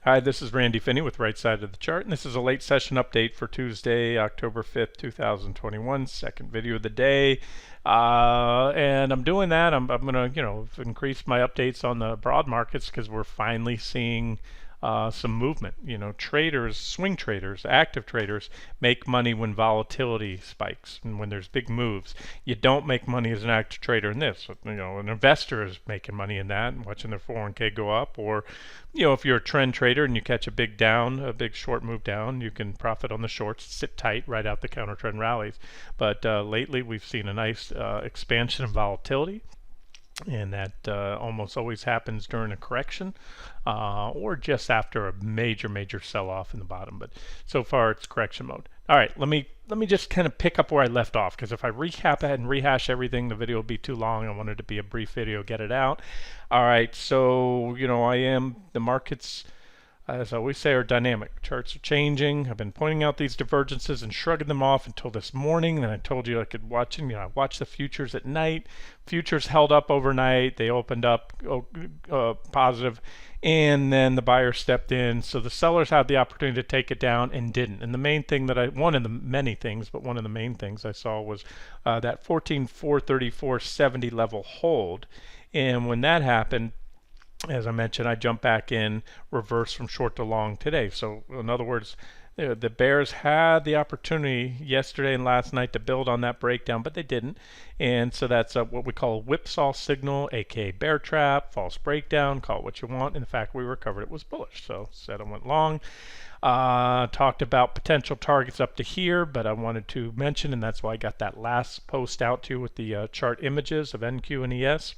Hi, this is Randy Finney with Right Side of the Chart, and this is a late session update for Tuesday, October 5th, 2021, second video of the day. And I'm doing that. I'm going to, increase my updates on the broad markets because we're finally seeing some movement. Traders, swing traders, active traders make money when volatility spikes and when there's big moves. You don't make money as an active trader in this. An investor is making money in that and watching their 401k go up, or if you're a trend trader and you catch a big short move down, you can profit on the shorts, sit tight, ride out the counter trend rallies. But lately we've seen a nice expansion of volatility, and that almost always happens during a correction or just after a major sell-off in the bottom. But so far it's correction mode. All right, let me just kind of pick up where I left off, because if I recap it and rehash everything, the video will be too long. I wanted it to be a brief video, get it out. All right, so the markets, as I always say, are dynamic. Charts are changing. I've been pointing out these divergences and shrugging them off until this morning. Then I told you I could watch them. I watched the futures at night. Futures held up overnight. They opened up positive, and then the buyer stepped in. So the sellers had the opportunity to take it down and didn't. And the main thing one of the many things, but one of the main things I saw was that 14,434.70 level hold. And when that happened, as I mentioned, I jumped back in, reverse from short to long today. So in other words, the bears had the opportunity yesterday and last night to build on that breakdown, but they didn't. And so that's what we call a whipsaw signal, aka bear trap, false breakdown, call it what you want. In fact, we recovered it was bullish, so said I went long. Talked about potential targets up to here, but I wanted to mention, and that's why I got that last post out to you with the chart images of NQ and ES,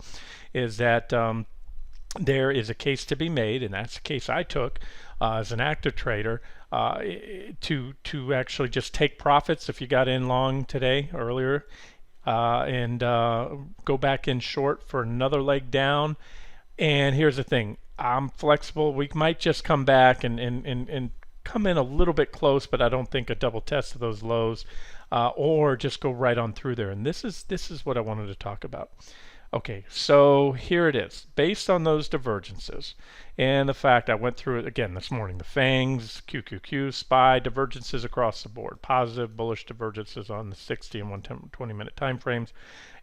is that there is a case to be made, and that's the case I took as an active trader, to actually just take profits if you got in long today earlier, and go back in short for another leg down. And here's the thing, I'm flexible. We might just come back and come in a little bit close, but I don't think a double test of those lows, or just go right on through there. And this is what I wanted to talk about. Okay, so here it is. Based on those divergences and the fact I went through it again this morning, the FANGs, QQQ, SPY, divergences across the board, positive, bullish divergences on the 60 and 120 minute time frames,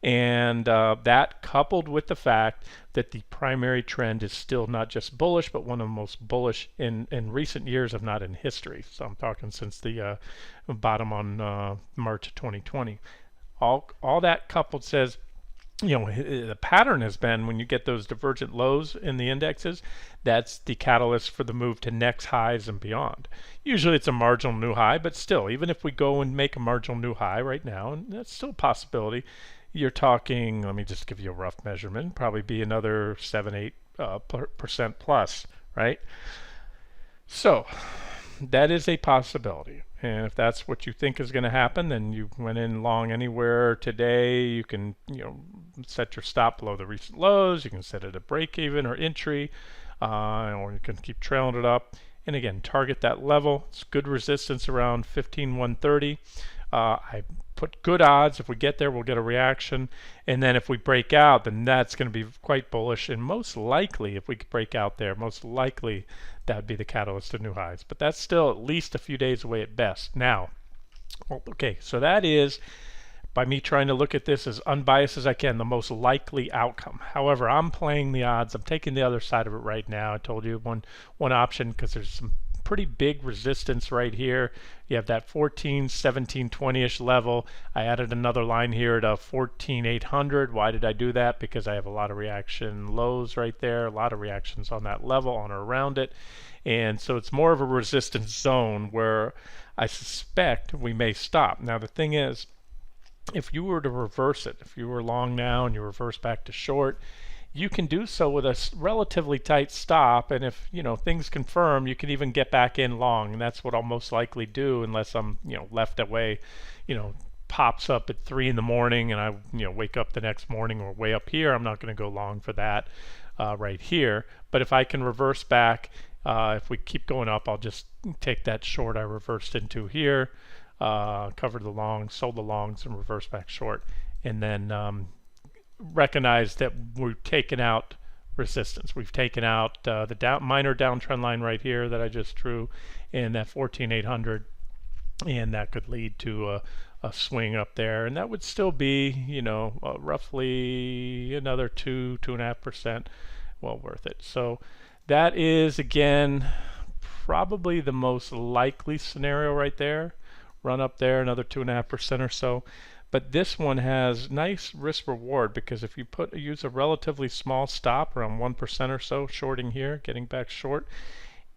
and that coupled with the fact that the primary trend is still not just bullish, but one of the most bullish in recent years, if not in history. So I'm talking since the bottom on March of 2020. All that coupled says, the pattern has been when you get those divergent lows in the indexes, that's the catalyst for the move to next highs and beyond. Usually it's a marginal new high, but still, even if we go and make a marginal new high right now, and that's still a possibility, you're talking, let me just give you a rough measurement, probably be another 7-8% plus, right? So that is a possibility. And if that's what you think is going to happen, then you went in long anywhere today. You can, set your stop below the recent lows. You can set it at break even or entry, or you can keep trailing it up. And again, target that level. It's good resistance around 15,130. I put good odds. If we get there, we'll get a reaction. And then if we break out, then that's going to be quite bullish. And most likely, if we could break out there, most likely that would be the catalyst to new highs. But that's still at least a few days away at best. Now, okay, so that is, by me trying to look at this as unbiased as I can, the most likely outcome. However, I'm playing the odds. I'm taking the other side of it right now. I told you one option, because there's some pretty big resistance right here. You have that 14, 17, 20-ish level. I added another line here at 14,800. Why did I do that? Because I have a lot of reaction lows right there, a lot of reactions on that level, on or around it. And so it's more of a resistance zone where I suspect we may stop. Now the thing is, if you were to reverse it, if you were long now and you reverse back to short, you can do so with a relatively tight stop, and if things confirm, you can even get back in long, and that's what I'll most likely do, unless I'm left away, pops up at 3 in the morning and I wake up the next morning or way up here. I'm not going to go long for that right here. But if I can reverse back, if we keep going up, I'll just take that short I reversed into here, cover the longs, sold the longs, and reverse back short, and then recognize that we're taking out resistance. We've taken out the minor downtrend line right here that I just drew in that 14,800, and that could lead to a swing up there, and that would still be, you know, roughly another 2.5% well worth it. So that is, again, probably the most likely scenario right there. Run up there another 2.5% or so. But this one has nice risk reward, because if you use a relatively small stop around 1% or so, shorting here, getting back short,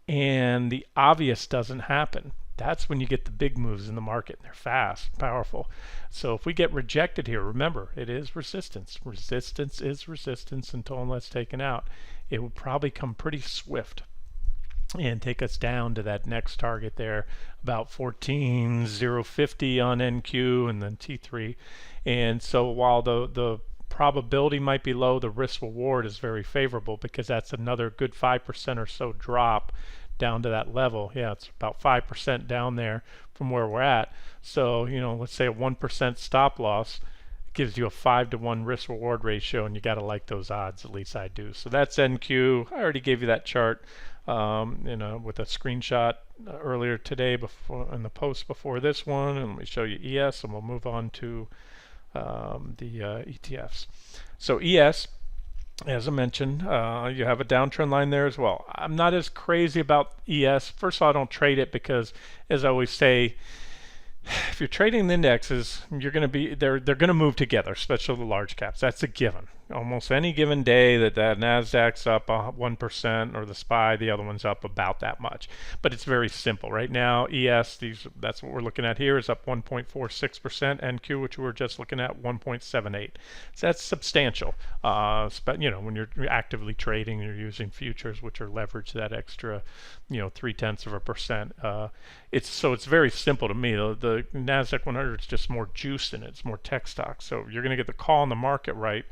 and the obvious doesn't happen, that's when you get the big moves in the market, and they're fast, powerful. So if we get rejected here, remember, it is resistance. Resistance is resistance until and unless taken out. It will probably come pretty swift and take us down to that next target there, about 14,050 on NQ and then T3. And so while the probability might be low, the risk reward is very favorable, because that's another good 5% or so drop down to that level. Yeah, it's about 5% down there from where we're at. So, you know, let's say a 1% stop loss gives you a 5-to-1 risk reward ratio, and you got to like those odds. At least I do. So that's NQ. I already gave you that chart, you know, with a screenshot earlier today before in the post before this one. And let me show you ES, and we'll move on to the ETFs. So ES, as I mentioned, you have a downtrend line there as well. I'm not as crazy about ES. First of all, I don't trade it because, as I always say, if you're trading the indexes, you're going to be they're going to move together, especially the large caps. That's a given. Almost any given day that Nasdaq's up 1%, or the SPY, the other one's up about that much. But it's very simple right now. ES, that's what we're looking at here, is up 1.46%. NQ, which we were just looking at, 1.78. So that's substantial. But you know, when you're actively trading, you're using futures, which are leveraged that extra, you know, 0.3%. It's very simple to me. The Nasdaq 100 is just more juice in it. It's more tech stock. So you're going to get the call on the market right.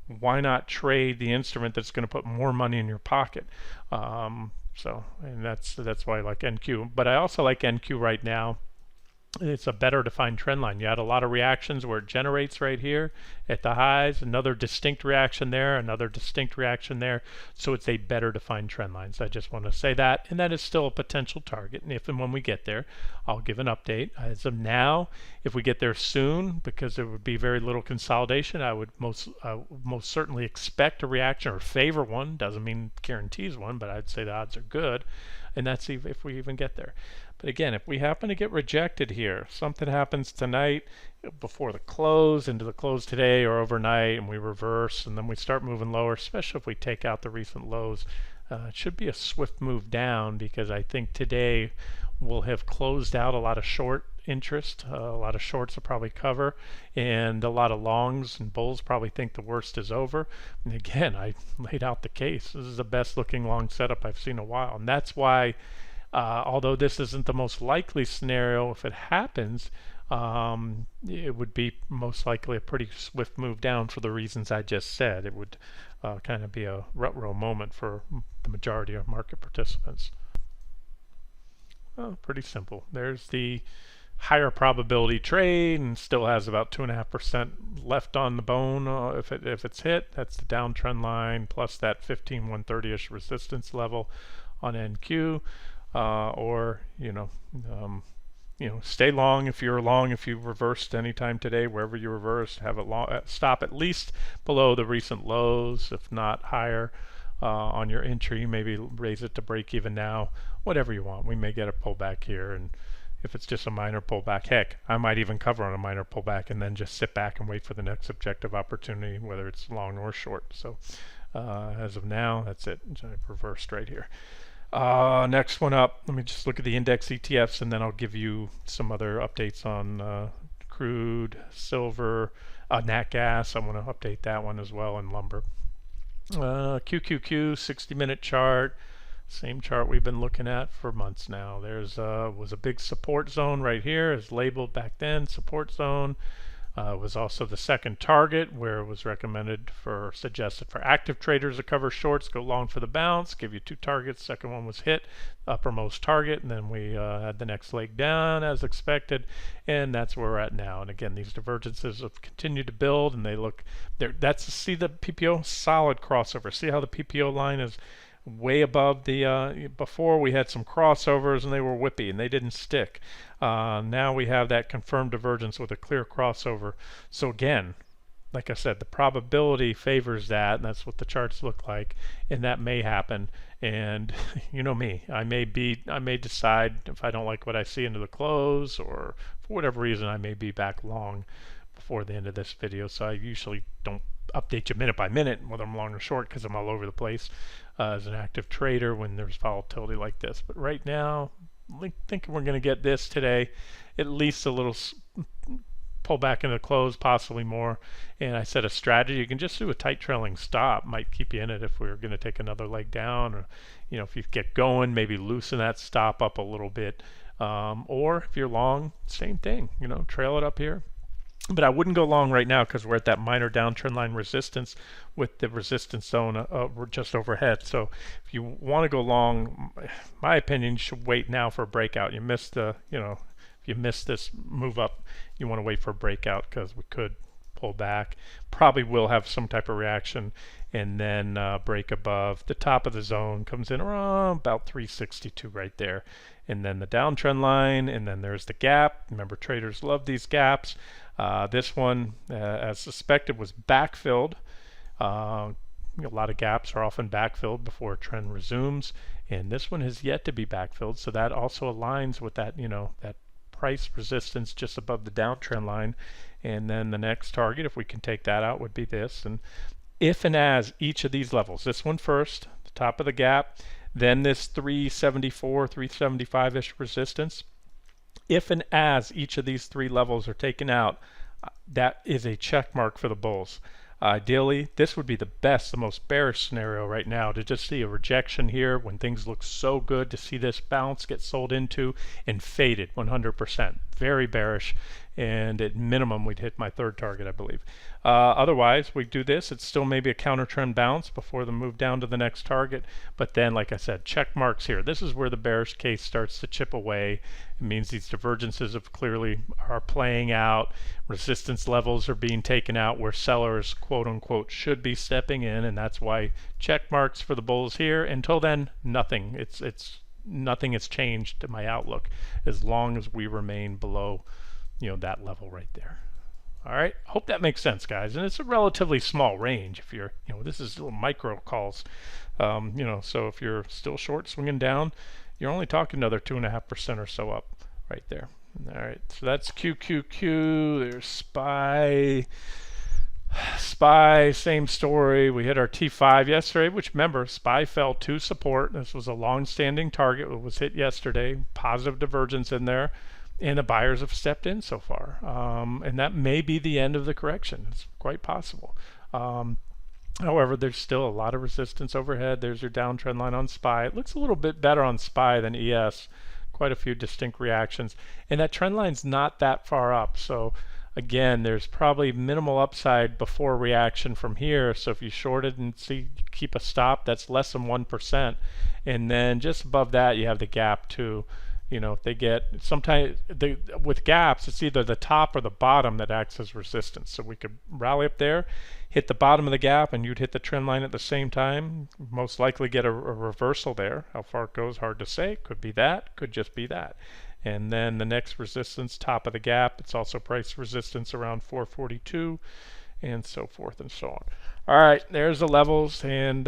Why not trade the instrument that's going to put more money in your pocket? And that's why I like NQ. But I also like NQ right now. It's a better defined trend line. You had a lot of reactions where it generates right here at the highs, another distinct reaction there, another distinct reaction there. So it's a better defined trend line. So I just want to say that, and that is still a potential target. And if and when we get there, I'll give an update. As of now, if we get there soon, because there would be very little consolidation, I would most certainly expect a reaction or favor one. Doesn't mean guarantees one, but I'd say the odds are good. And that's if we even get there. But again, if we happen to get rejected here, something happens tonight before the close, into the close today or overnight, and we reverse, and then we start moving lower, especially if we take out the recent lows, it should be a swift move down, because I think today we'll have closed out a lot of short interest. A lot of shorts will probably cover, and a lot of longs and bulls probably think the worst is over. And again, I laid out the case. This is the best looking long setup I've seen in a while, and that's why, although this isn't the most likely scenario, if it happens, it would be most likely a pretty swift move down for the reasons I just said. It would kind of be a rut-row moment for the majority of market participants. Well, pretty simple. There's the higher probability trade, and still has about 2.5% left on the bone. If it's hit, that's the downtrend line plus that 15,130-ish resistance level on NQ. Or stay long if you're long. If you reversed anytime today, wherever you reversed, have it long, stop at least below the recent lows, if not higher, on your entry. Maybe raise it to break even now. Whatever you want. We may get a pullback here, and if it's just a minor pullback, heck, I might even cover on a minor pullback and then just sit back and wait for the next objective opportunity, whether it's long or short. So as of now, that's it. I've reversed right here. Next one up, let me just look at the index ETFs, and then I'll give you some other updates on crude, silver, nat gas. I want to update that one as well, and lumber. QQQ 60-minute chart, same chart we've been looking at for months now. There's was a big support zone right here, as labeled back then, support zone. Was also the second target where it was recommended for suggested for active traders to cover shorts, go long for the bounce, give you two targets. Second one was hit, uppermost target, and then we had the next leg down as expected, and that's where we're at now. And again, these divergences have continued to build, and they look there. That's see the PPO solid crossover. See how the PPO line is way above the before we had some crossovers and they were whippy and they didn't stick. Now we have that confirmed divergence with a clear crossover. So again, like I said, the probability favors that, and that's what the charts look like, and that may happen. And you know me, I may decide if I don't like what I see into the close, or for whatever reason I may be back long before the end of this video. So I usually don't update you minute by minute whether I'm long or short, because I'm all over the place as an active trader when there's volatility like this. But right now, I think we're going to get this today, at least a little pull back into the close, possibly more. And I said a strategy, you can just do a tight trailing stop, might keep you in it if we're going to take another leg down, or if you get going, maybe loosen that stop up a little bit. Or if you're long, same thing, trail it up here. But I wouldn't go long right now because we're at that minor downtrend line resistance with the resistance zone just overhead. So if you want to go long, my opinion, you should wait now for a breakout. You missed the, if you missed this move up, you want to wait for a breakout because we could pull back. Probably will have some type of reaction and then break above the top of the zone. Comes in around about 362 right there. And then the downtrend line, and then there's the gap. Remember, traders love these gaps. This one, as suspected, was backfilled. A lot of gaps are often backfilled before a trend resumes, and this one has yet to be backfilled. So that also aligns with that, that price resistance just above the downtrend line. And then the next target, if we can take that out, would be this. And if and as each of these levels, this one first, the top of the gap, then this 374, 375-ish resistance. If and as each of these three levels are taken out, that is a check mark for the bulls. Ideally, this would be the best, the most bearish scenario right now, to just see a rejection here when things look so good, to see this bounce get sold into and faded 100%. Very bearish, and at minimum we'd hit my third target, I believe. Otherwise, we do this, it's still maybe a counter trend bounce before the move down to the next target, but then, like I said, check marks here. This is where the bearish case starts to chip away. It means these divergences are playing out, resistance levels are being taken out where sellers, quote unquote, should be stepping in, and that's why check marks for the bulls here. Until then, nothing. Nothing has changed in my outlook as long as we remain below that level right there. All right, hope that makes sense, guys. And it's a relatively small range. If you're, this is little micro calls, so if you're still short swinging down, you're only talking another 2.5% or so up right there. All right, so that's QQQ. There's SPY, same story. We hit our T5 yesterday, which, remember, SPY fell to support. This was a long-standing target. It was hit yesterday. Positive divergence in there. And the buyers have stepped in so far. And that may be the end of the correction. It's quite possible. However, there's still a lot of resistance overhead. There's your downtrend line on SPY. It looks a little bit better on SPY than ES. Quite a few distinct reactions. And that trend line's not that far up. So again, there's probably minimal upside before reaction from here. So if you shorted and keep a stop, that's less than 1%. And then just above that, you have the gap too. If they get, sometimes with gaps, it's either the top or the bottom that acts as resistance. So we could rally up there, hit the bottom of the gap, and you'd hit the trend line at the same time. Most likely get a reversal there. How far it goes, hard to say. Could be that, could just be that. And then the next resistance, top of the gap, it's also price resistance around 442, and so forth and so on. All right, there's the levels, and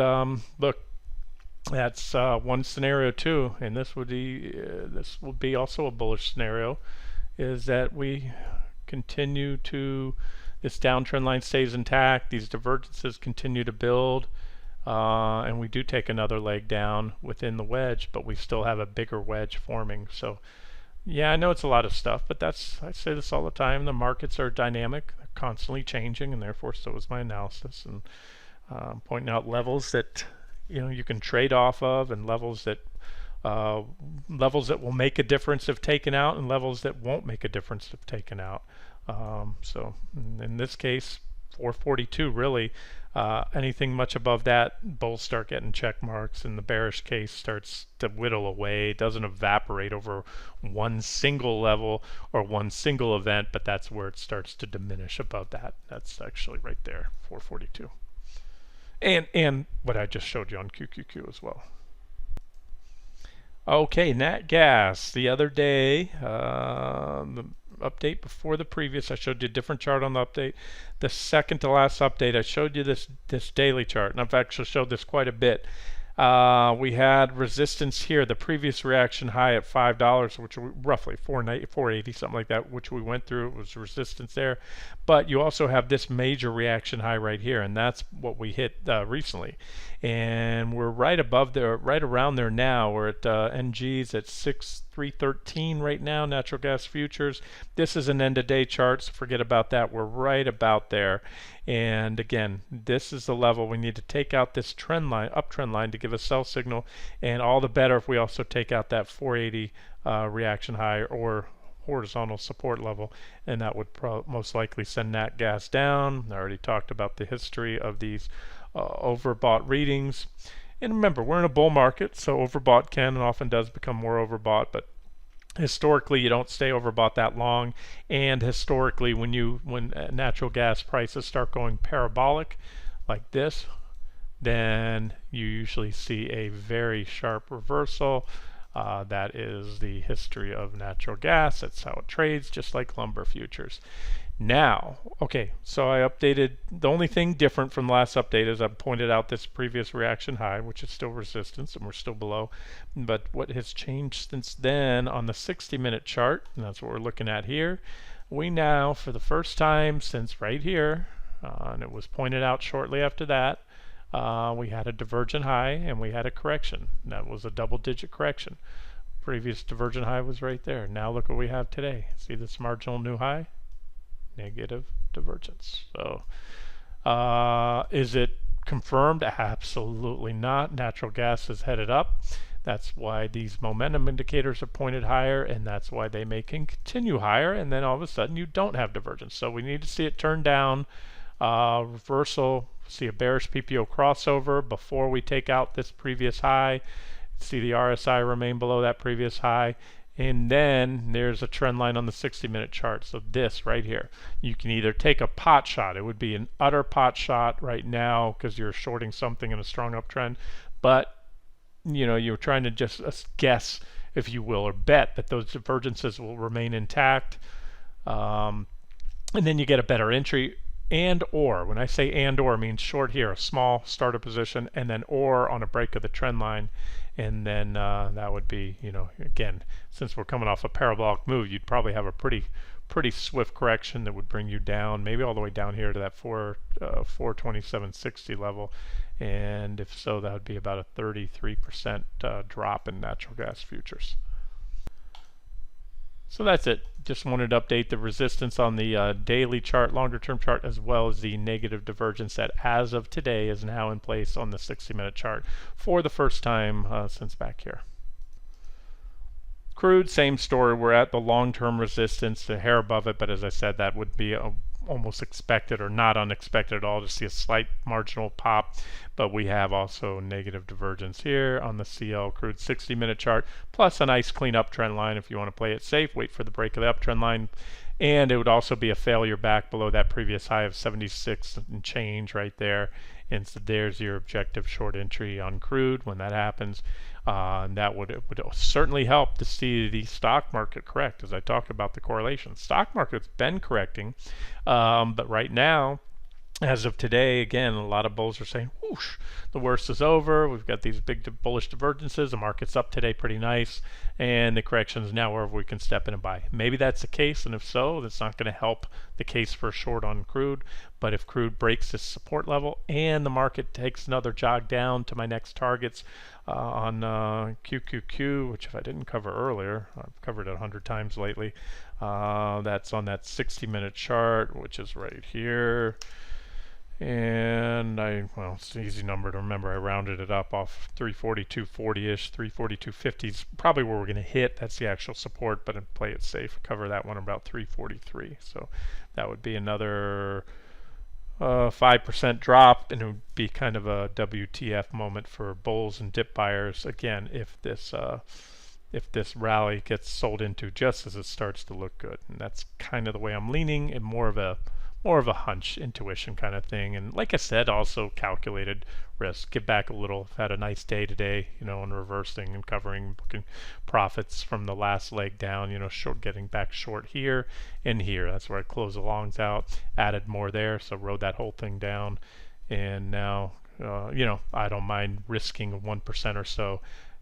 look, that's one scenario too, and this would be also a bullish scenario, is that we continue to, this downtrend line stays intact, these divergences continue to build, and we do take another leg down within the wedge, but we still have a bigger wedge forming. So yeah, I know it's a lot of stuff, but I say this all the time, the markets are dynamic, they're constantly changing, and therefore so is my analysis, and pointing out levels that you can trade off of, and levels that will make a difference if taken out, and levels that won't make a difference if taken out. So in this case, 442 really. Anything much above that, bulls start getting check marks, and the bearish case starts to whittle away. It doesn't evaporate over one single level or one single event, but that's where it starts to diminish above that. That's actually right there, 442. And what I just showed you on QQQ as well. Okay, nat gas. The other day, the update before the previous, I showed you a different chart on the update. The second to last update, I showed you this daily chart, and I've actually showed this quite a bit. We had resistance here, the previous reaction high at $5, which were roughly 480, something like that, which we went through. It was resistance there. But you also have this major reaction high right here, and that's what we hit recently. And we're right above there, right around there now. We're at NGs at 6,313 right now, natural gas futures. This is an end of day chart, so forget about that. We're right about there. And again, this is the level we need to take out this trend line, uptrend line, to give a sell signal. And all the better if we also take out that 480 reaction high or horizontal support level, and that would most likely send nat gas down. I already talked about the history of these overbought readings. And remember, we're in a bull market, so overbought can and often does become more overbought, but historically you don't stay overbought that long. And historically, when natural gas prices start going parabolic like this, then you usually see a very sharp reversal. That is the history of natural gas. That's how it trades, just like lumber futures. Now, okay, so I updated. The only thing different from the last update is I pointed out this previous reaction high, which is still resistance, and we're still below. But what has changed since then on the 60-minute chart, and that's what we're looking at here, we now, for the first time since right here, and it was pointed out shortly after that, we had a divergent high and we had a correction. That was a double-digit correction. Previous divergent high was right there. Now look what we have today. See this marginal new high? Negative divergence. So is it confirmed? Absolutely not. Natural gas is headed up. That's why these momentum indicators are pointed higher, and that's why they may continue higher, and then all of a sudden you don't have divergence. So we need to see it turn down, reversal, see a bearish PPO crossover before we take out this previous high, see the RSI remain below that previous high, and then there's a trend line on the 60-minute chart. So this right here, you can either take a pot shot. It would be an utter pot shot right now because you're shorting something in a strong uptrend, but you're trying to just guess, if you will, or bet that those divergences will remain intact, and then you get a better entry. And or, when I say and or, means short here, a small starter position, and then or on a break of the trend line, and then that would be, again, since we're coming off a parabolic move, you'd probably have a pretty swift correction that would bring you down, maybe all the way down here to that 427.60 level, and if so, that would be about a 33% drop in natural gas futures. So that's it. Just wanted to update the resistance on the daily chart, longer term chart, as well as the negative divergence that as of today is now in place on the 60-minute chart for the first time since back here. Crude, same story. We're at the long-term resistance, a hair above it, but as I said, that would be almost expected or not unexpected at all to see a slight marginal pop. But we have also negative divergence here on the CL crude 60-minute chart, plus a nice clean uptrend line if you want to play it safe. Wait for the break of the uptrend line. And it would also be a failure back below that previous high of 76 and change right there. And so there's your objective short entry on crude when that happens. And that would certainly help to see the stock market correct, as I talked about the correlation. Stock market's been correcting, but right now, as of today, again, a lot of bulls are saying, whoosh, the worst is over. We've got these big bullish divergences. The market's up today pretty nice, and the correction is now wherever we can step in and buy. Maybe that's the case, and if so, that's not going to help the case for a short on crude. But if crude breaks this support level and the market takes another jog down to my next targets on QQQ, which if I didn't cover earlier, I've covered it 100 times lately, that's on that 60-minute chart, which is right here. And well, it's an easy number to remember. I rounded it up off 342, 40-ish, 342, 50 is probably where we're going to hit. That's the actual support, but I'd play it safe. Cover that one about 343. So that would be another 5% drop, and it would be kind of a WTF moment for bulls and dip buyers. Again, if this rally gets sold into just as it starts to look good, and that's kind of the way I'm leaning, and more of a hunch, intuition kind of thing. And like I said, also calculated risk. Get back a little. I've had a nice day today, and reversing and covering, booking profits from the last leg down, short, getting back short here and here. That's where I closed the longs out, added more there, so rode that whole thing down. And now, I don't mind risking 1% or so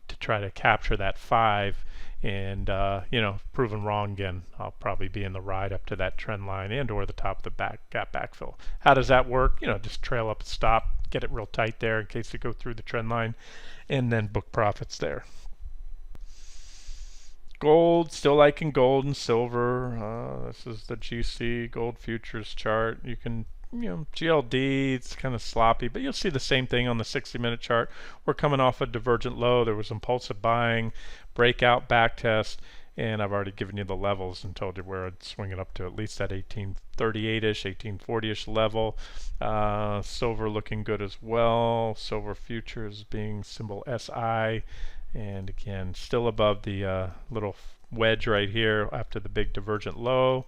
to try to capture that 5, and proven wrong again, I'll probably be in the ride up to that trend line and or the top of the gap backfill. How does that work? Just trail up, stop, get it real tight there in case you go through the trend line, and then book profits there. Gold, still liking gold and silver. This is the GC gold futures chart. You can GLD, it's kind of sloppy, but you'll see the same thing on the 60-minute chart. We're coming off a divergent low. There was impulsive buying, breakout, back test, and I've already given you the levels and told you where I'd swing it up to at least that 1838-ish, 1840-ish level. Silver looking good as well. Silver futures being symbol SI, and again, still above the little wedge right here after the big divergent low.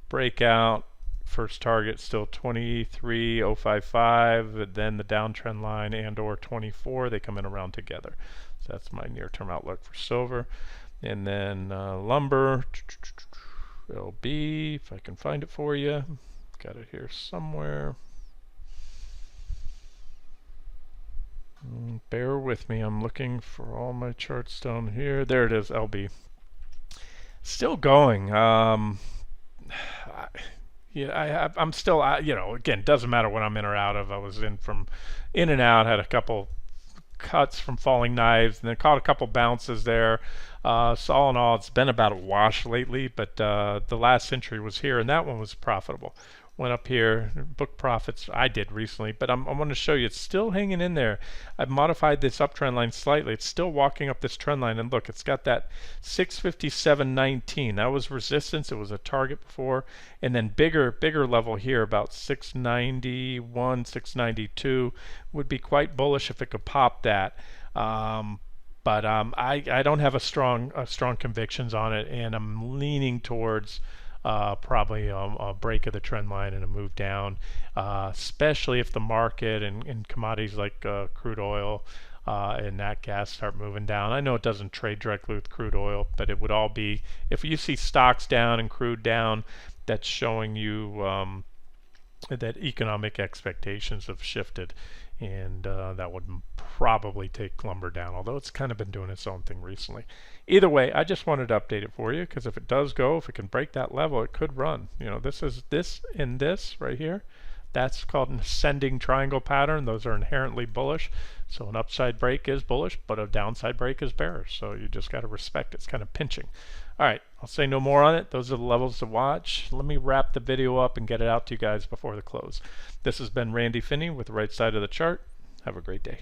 Breakout. First target still 23,055, then the downtrend line and or 24. They come in around together. So that's my near-term outlook for silver. And then lumber, LB, if I can find it for you. Got it here somewhere. Bear with me, I'm looking for all my charts down here. There it is, LB. Still going. Yeah, I'm still, again, doesn't matter when I'm in or out of. I was in and out, had a couple cuts from falling knives, and then caught a couple bounces there. So all in all, it's been about a wash lately, but the last entry was here, and that one was profitable. Went up here, book profits I did recently, but I'm going to show you it's still hanging in there. I've modified this uptrend line slightly. It's still walking up this trend line, and look, it's got that 657.19. That was resistance. It was a target before, and then bigger level here, about 691, 692 would be quite bullish if it could pop that. But I don't have a strong convictions on it, and I'm leaning towards probably a break of the trend line and a move down, especially if the market and commodities like crude oil and nat gas start moving down. I know it doesn't trade directly with crude oil, but it would all be, if you see stocks down and crude down, that's showing you that economic expectations have shifted, and that would probably take lumber down, although it's kind of been doing its own thing recently. Either way, I just wanted to update it for you, because if it does go, if it can break that level, it could run. This is this right here. That's called an ascending triangle pattern. Those are inherently bullish. So an upside break is bullish, but a downside break is bearish. So you just got to respect it. It's kind of pinching. All right, I'll say no more on it. Those are the levels to watch. Let me wrap the video up and get it out to you guys before the close. This has been Randy Finney with the right side of the chart. Have a great day.